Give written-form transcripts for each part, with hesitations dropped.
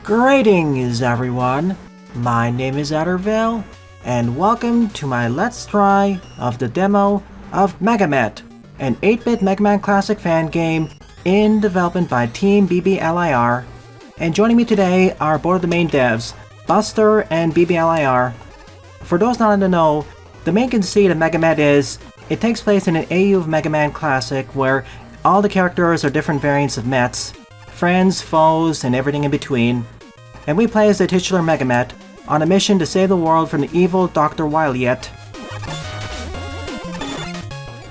Greetings everyone, my name is Adderville, and welcome to my Let's Try of the demo of Tomahawk Met, an 8-bit Mega Man Classic fan game in development by Team BBLIR. And joining me today are both of the main devs, Buster and BBLIR. For those not in the know, the main conceit of Tomahawk Met is, it takes place in an AU of Mega Man Classic where all the characters are different variants of Mets, friends, foes, and everything in between. And we play as the titular Tomahawk Met on a mission to save the world from the evil Dr. Wiliet.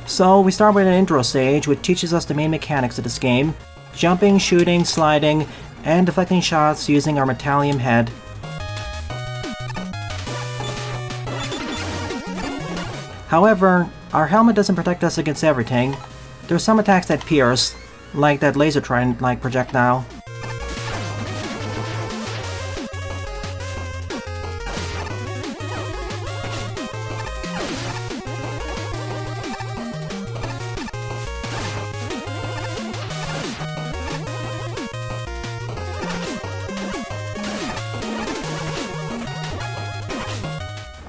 So we start with an intro stage which teaches us the main mechanics of this game: jumping, shooting, sliding, and deflecting shots using our Metallium head. However, our helmet doesn't protect us against everything. There's some attacks that pierce, like that laser trident-like projectile.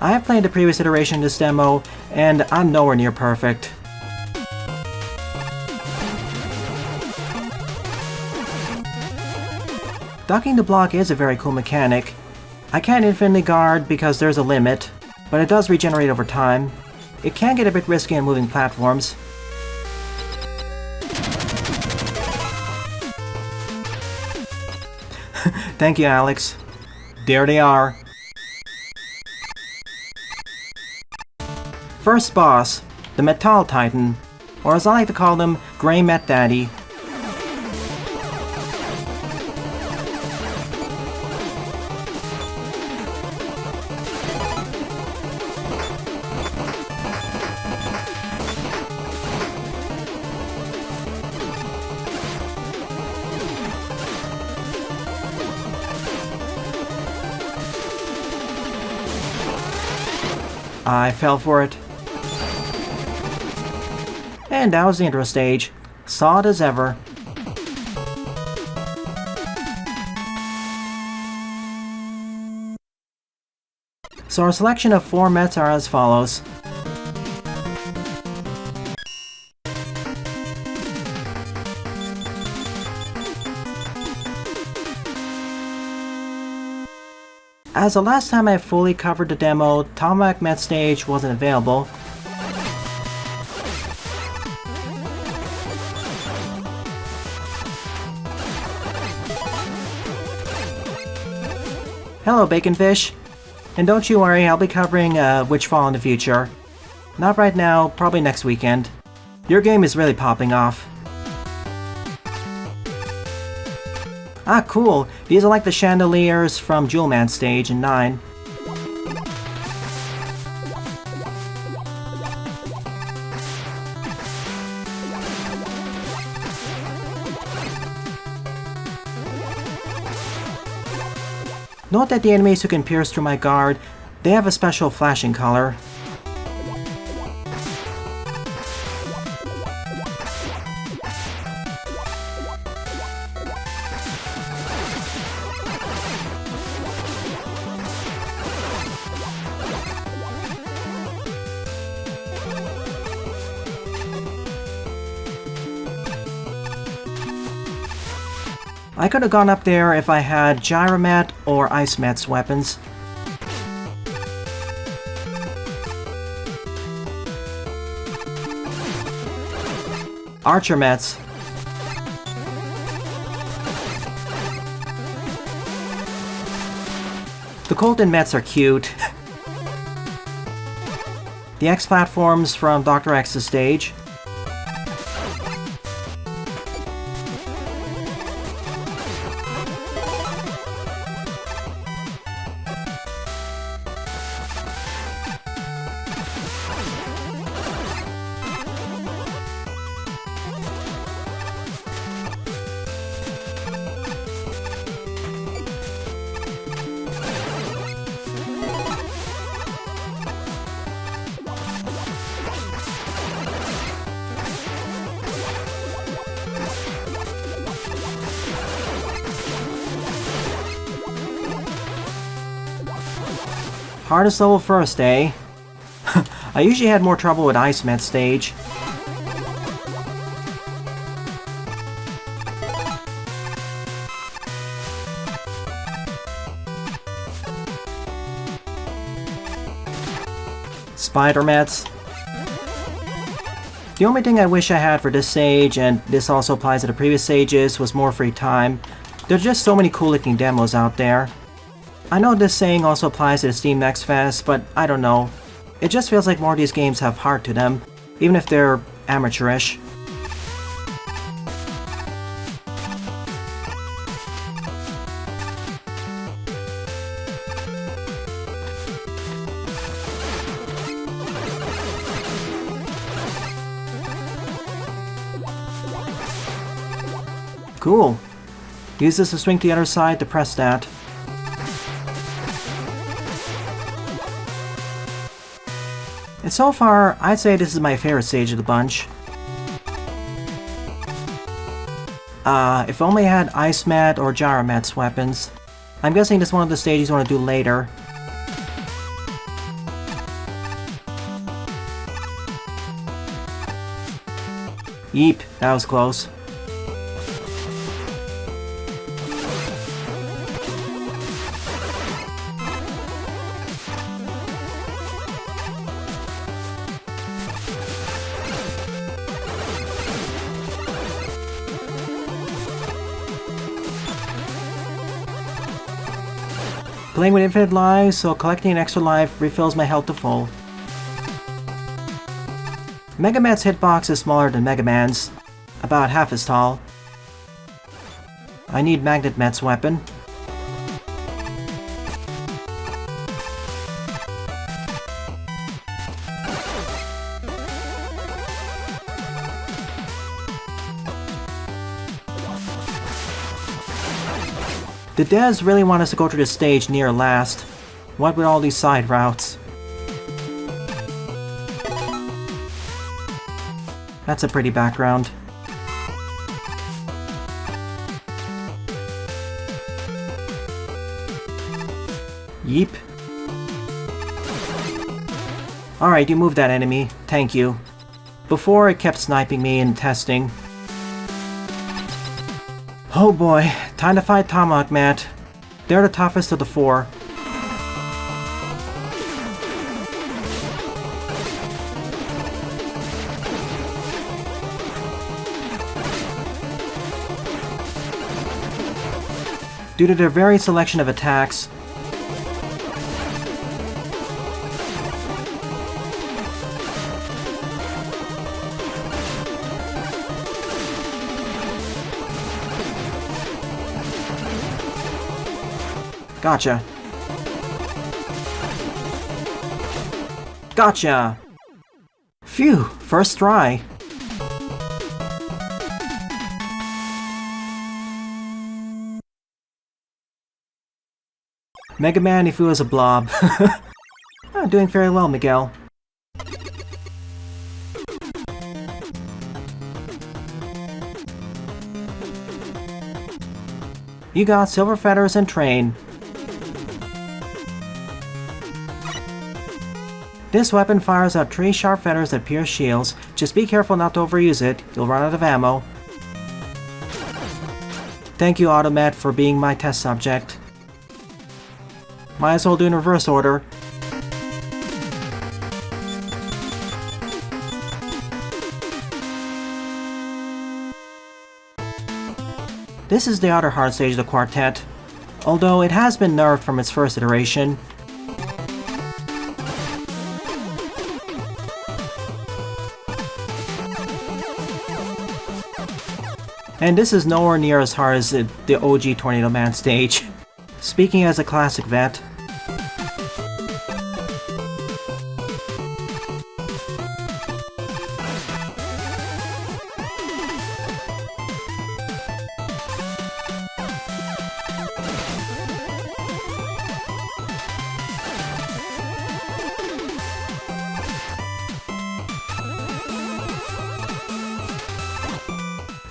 I have played the previous iteration of this demo, and I'm nowhere near perfect. Ducking the block is a very cool mechanic. I can't infinitely guard because there's a limit, but it does regenerate over time. It can get a bit risky on moving platforms. Thank you, Alex. There they are. First boss, the Metal Titan, or as I like to call them, Grey Met Daddy. I fell for it. And that was the intro stage. Solid as ever. So our selection of 4 Mets are as follows. As the last time I fully covered the demo, Tomahawk Met stage wasn't available. Hello, Baconfish! And don't you worry, I'll be covering Witchfall in the future. Not right now, probably next weekend. Your game is really popping off. Ah, cool! These are like the chandeliers from Jewel Man stage in 9. Note that the enemies who can pierce through my guard, they have a special flashing color. I could have gone up there if I had Gyromet or Ice Met's weapons. Archer Mets. The Colton Mets are cute. The X platforms from Dr. X's stage. Hardest level first, eh? I usually had more trouble with Ice Met stage. Spider Mets. The only thing I wish I had for this stage, and this also applies to the previous stages, was more free time. There's just so many cool looking demos out there. I know this saying also applies to the Steam Next Fest, but I don't know. It just feels like more of these games have heart to them, even if they're amateurish. Cool. Use this to swing to the other side to press that. And so far, I'd say this is my favorite stage of the bunch. If only I had Ice Met or Gyro Met's weapons. I'm guessing this is one of the stages you want to do later. Yeep, that was close. Playing with infinite lives, so collecting an extra life refills my health to full. Mega Man's hitbox is smaller than Mega Man's, about half as tall. I need Magnet Met's weapon. The devs really want us to go through this stage near last. What with all these side routes? That's a pretty background. Yeep. Alright, you moved that enemy. Thank you. Before, it kept sniping me and testing. Oh boy, time to fight Tomahawk Met. They're the toughest of the four. Due to their varied selection of attacks, gotcha. Gotcha! Phew, first try. Mega Man if he was a blob. Doing very well, Miguel. You got silver feathers and train. This weapon fires out 3 sharp feathers that pierce shields. Just be careful not to overuse it, you'll run out of ammo. Thank you, Automat, for being my test subject. Might as well do in reverse order. This is the other hard stage of the quartet, although it has been nerfed from its first iteration. And this is nowhere near as hard as the OG Tornado Man stage. Speaking as a classic vet.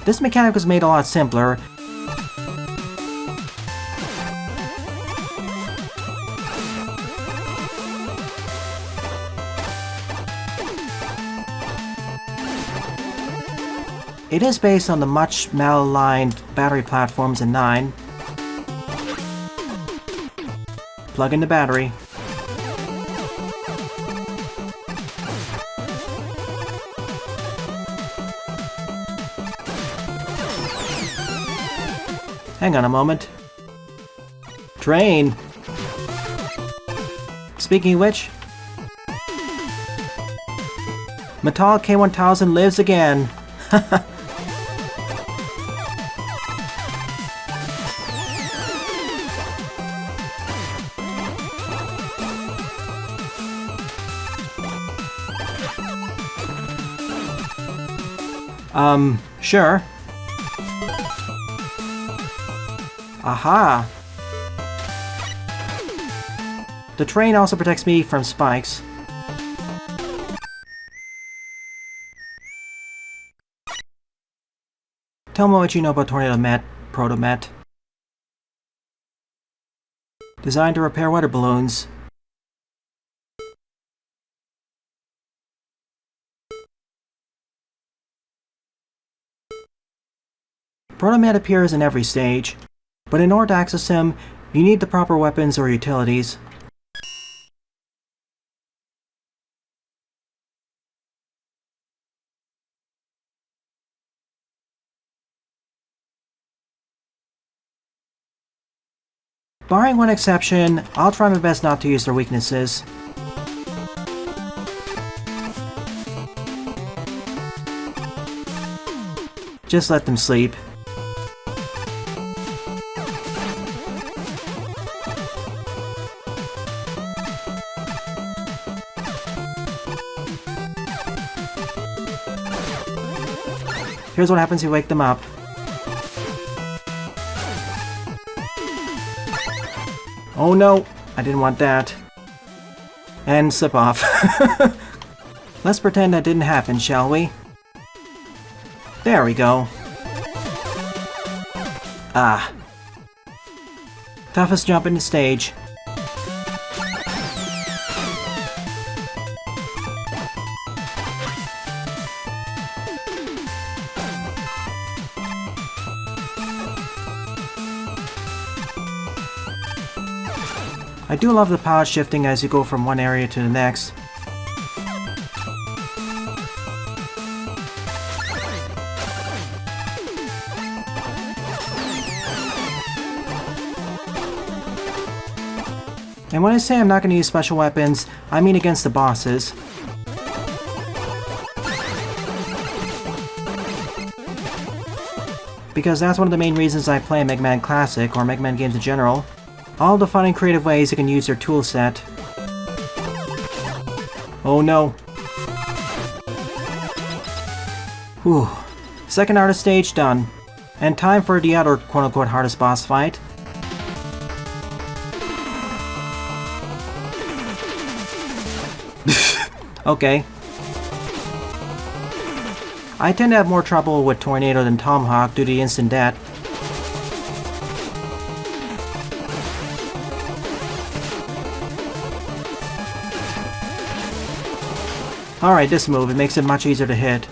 This mechanic was made a lot simpler. It is based on the much malaligned battery platforms in 9. Plug in the battery. Hang on a moment. Train! Speaking of which, Metal K1000 lives again! Sure. Aha! The train also protects me from spikes. Tell me what you know about Tornado Met, Proto Met. Designed to repair weather balloons. Proto Man appears in every stage, but in order to access him, you need the proper weapons or utilities. Barring one exception, I'll try my best not to use their weaknesses. Just let them sleep. Here's what happens if you wake them up. Oh no, I didn't want that. And slip off. Let's pretend that didn't happen, shall we? There we go. Ah. Toughest jump in the stage. I do love the power shifting as you go from one area to the next. And when I say I'm not going to use special weapons, I mean against the bosses. Because that's one of the main reasons I play Mega Man Classic, or Mega Man games in general. All the fun and creative ways you can use your toolset. Oh no. Whew. Second hardest stage done. And time for the other quote-unquote hardest boss fight. Okay. I tend to have more trouble with Tornado than Tomahawk due to the instant death. Alright, this move, it makes it much easier to hit.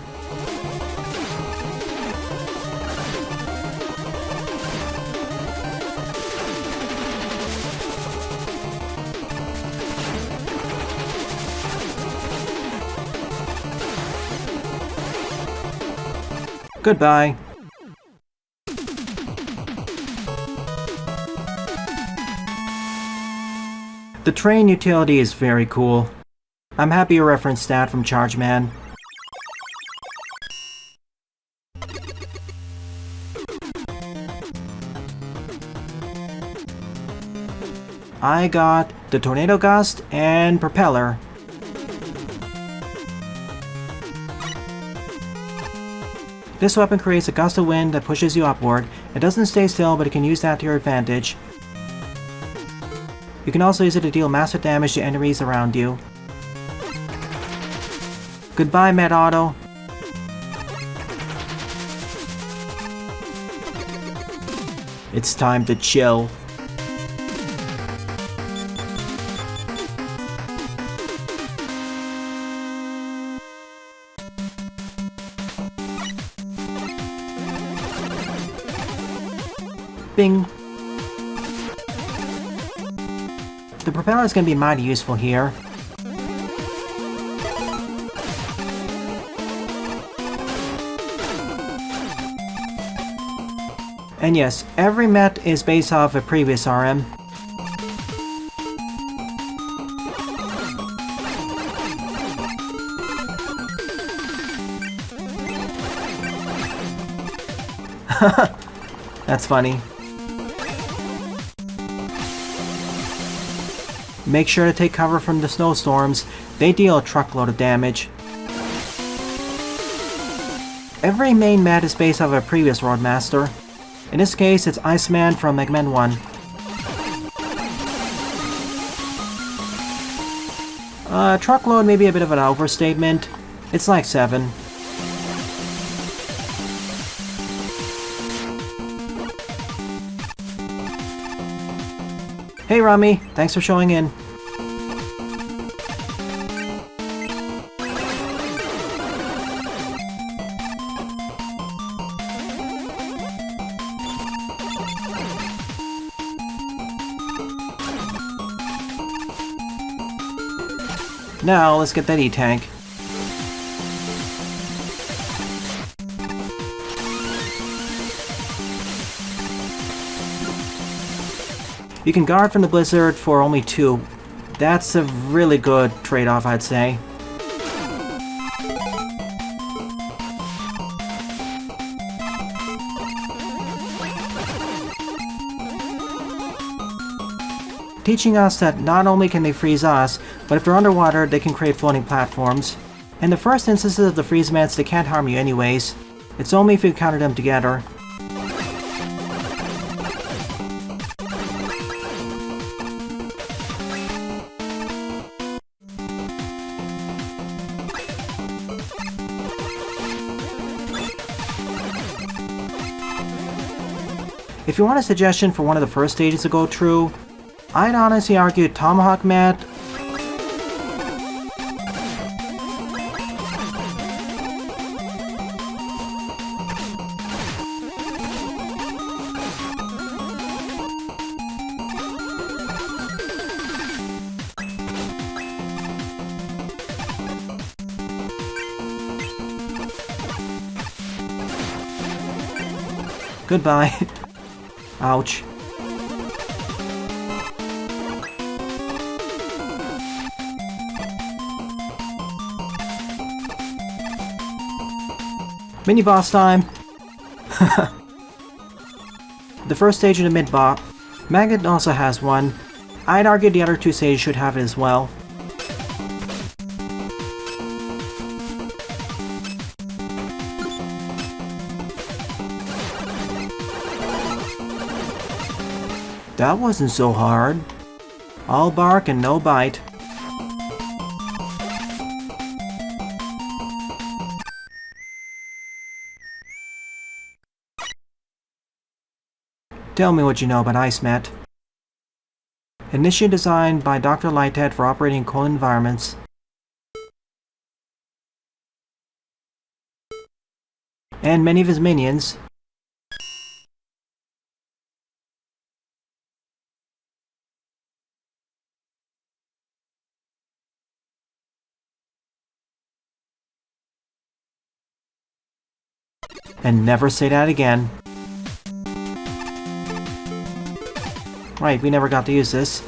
Goodbye. The train utility is very cool. I'm happy you referenced that from Charge Man. I got the Tornado Gust and Propeller. This weapon creates a gust of wind that pushes you upward. It doesn't stay still, but you can use that to your advantage. You can also use it to deal massive damage to enemies around you. Goodbye, Met Auto. It's time to chill. Bing! The propeller is going to be mighty useful here. And yes, every Met is based off a previous RM. That's funny. Make sure to take cover from the snowstorms. They deal a truckload of damage. Every main Met is based off a previous Roadmaster. In this case, it's Iceman from Mega Man 1. Truckload may be a bit of an overstatement. It's like 7. Hey Rami, thanks for showing in. Now, let's get that E-Tank. You can guard from the blizzard for only 2. That's a really good trade-off, I'd say. Teaching us that not only can they freeze us, but if they're underwater, they can create floating platforms. In the first instances of the freeze mats, they can't harm you anyways. It's only if you encounter them together. If you want a suggestion for one of the first stages to go through, I'd honestly argue Tomahawk Met. Goodbye. Ouch. Mini-boss time! The first stage of the mid-boss. Magnet also has one. I'd argue the other 2 stages should have it as well. That wasn't so hard. All bark and no bite. Tell me what you know about Ice Met. Initially designed by Dr. Lighthead for operating in cold environments. And many of his minions. And never say that again. Right, we never got to use this.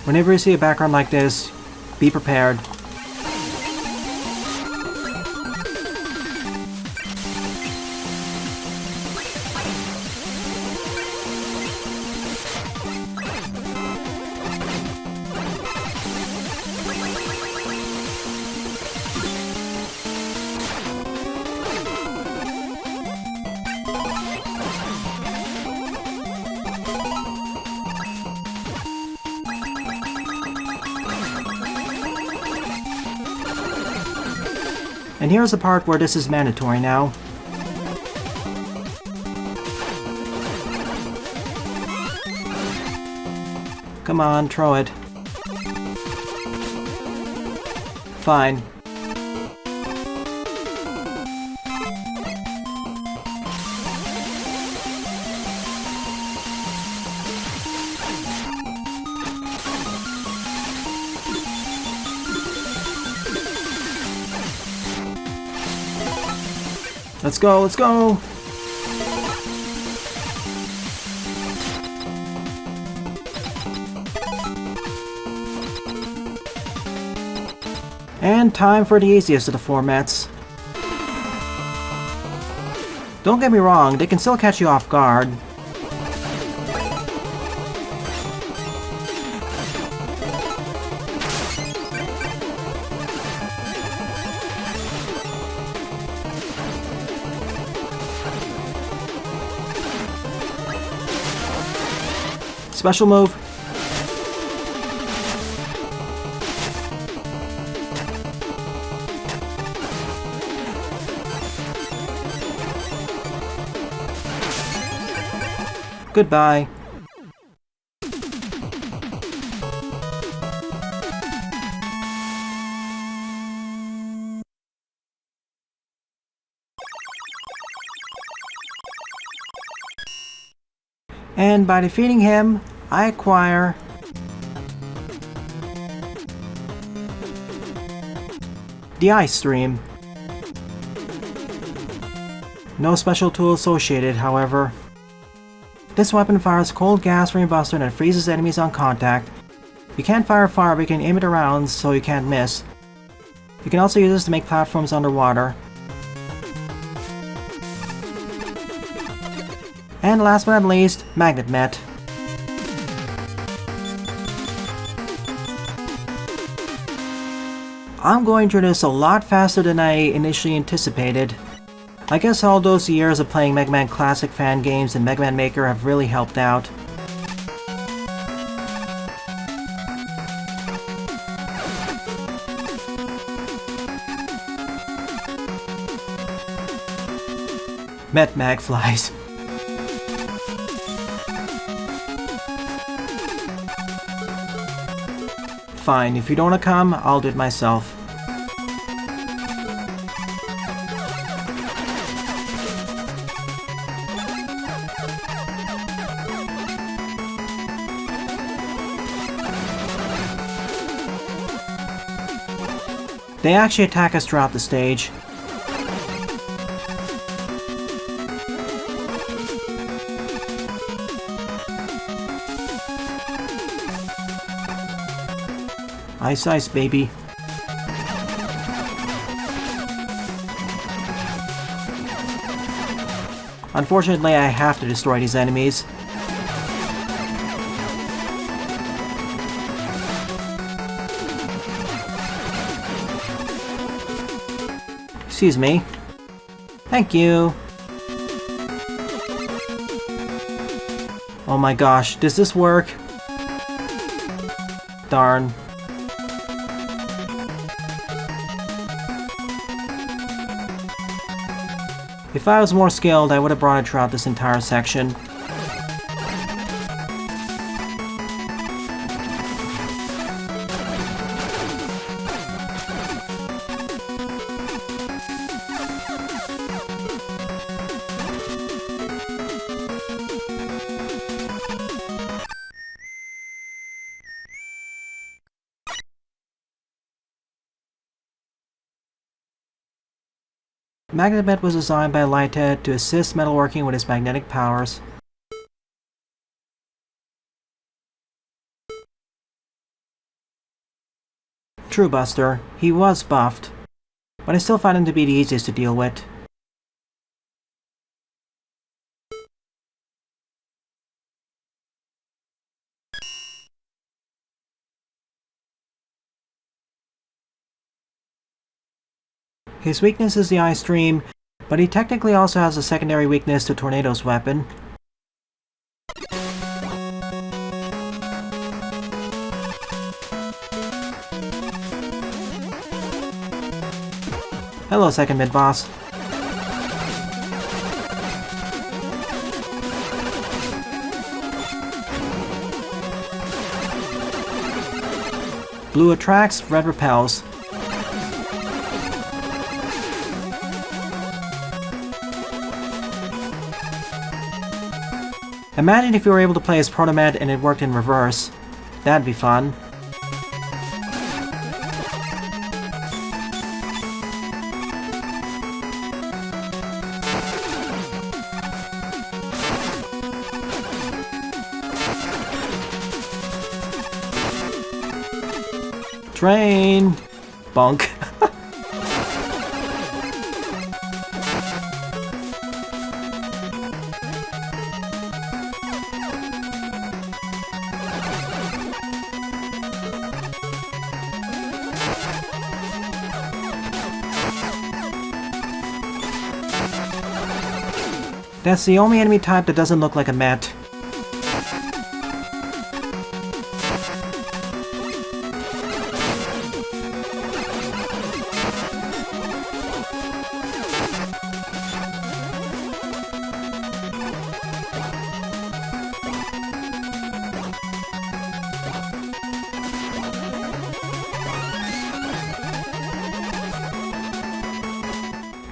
Whenever you see a background like this, be prepared. And here's the part where this is mandatory now. Come on, throw it. Fine. Let's go, let's go! And time for the easiest of the formats. Don't get me wrong, they can still catch you off guard. Special move. Goodbye. And by defeating him, I acquire the Ice Stream. No special tool associated, however. This weapon fires cold gas from your buster and freezes enemies on contact. You can't fire fire, but you can aim it around so you can't miss. You can also use this to make platforms underwater. And last but not least, Magnet Met. I'm going through this a lot faster than I initially anticipated. I guess all those years of playing Mega Man Classic fan games and Mega Man Maker have really helped out. Met Magflies. Fine, if you don't want to come, I'll do it myself. They actually attack us throughout the stage. Ice ice, baby. Unfortunately, I have to destroy these enemies. Excuse me. Thank you. Oh my gosh, does this work? Darn. If I was more skilled, I would have brought it throughout this entire section. Magnet Met was designed by Lighthead to assist metalworking with his magnetic powers. True, Buster, he was buffed, but I still find him to be the easiest to deal with. His weakness is the Ice Stream, but he technically also has a secondary weakness to Tornado's weapon. Hello, second mid-boss. Blue attracts, red repels. Imagine if you were able to play as Proto Man and it worked in reverse. That'd be fun. Train! Bunk. That's the only enemy type that doesn't look like a Met.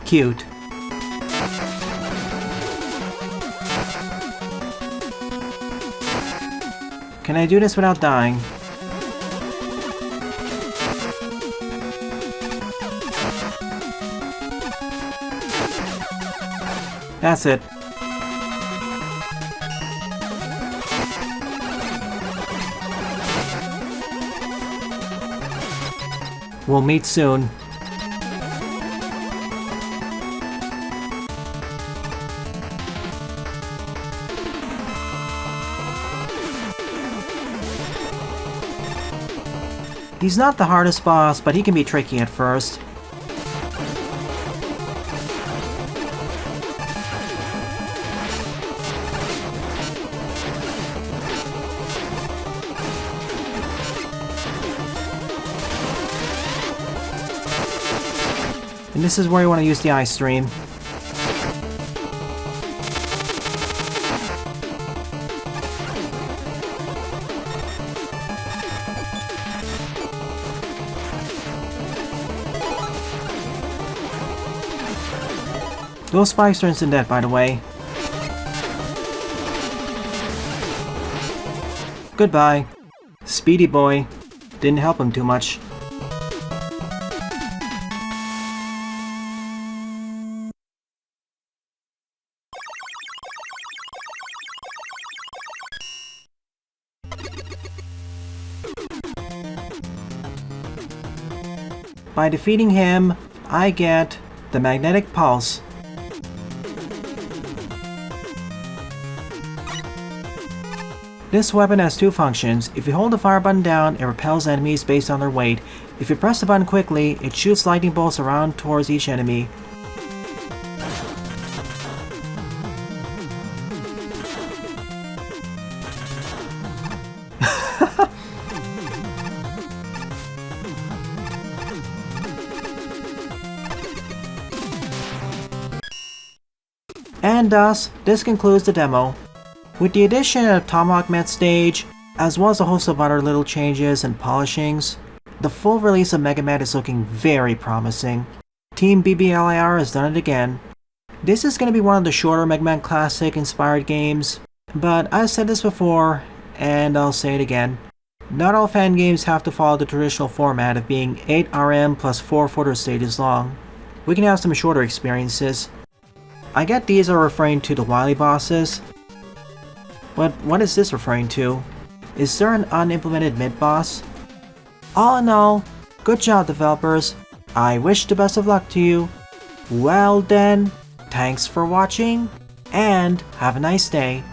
Cute. Can I do this without dying? That's it. We'll meet soon. He's not the hardest boss, but he can be tricky at first. And this is where you want to use the ice stream. Those spikes are instant death, by the way. Goodbye. Speedy boy. Didn't help him too much. By defeating him, I get the magnetic pulse. This weapon has two functions. If you hold the fire button down, it repels enemies based on their weight. If you press the button quickly, it shoots lightning bolts around towards each enemy. And thus, this concludes the demo. With the addition of Tomahawk Met stage, as well as a host of other little changes and polishings, the full release of Mega Man is looking very promising. Team BBLIR has done it again. This is going to be one of the shorter Mega Man Classic inspired games, but I've said this before, and I'll say it again. Not all fan games have to follow the traditional format of being 8 RM plus 4 footer stages long. We can have some shorter experiences. I get these are referring to the Wily bosses, but what is this referring to? Is there an unimplemented mid-boss? All in all, good job developers. I wish the best of luck to you. Well then, thanks for watching, and have a nice day.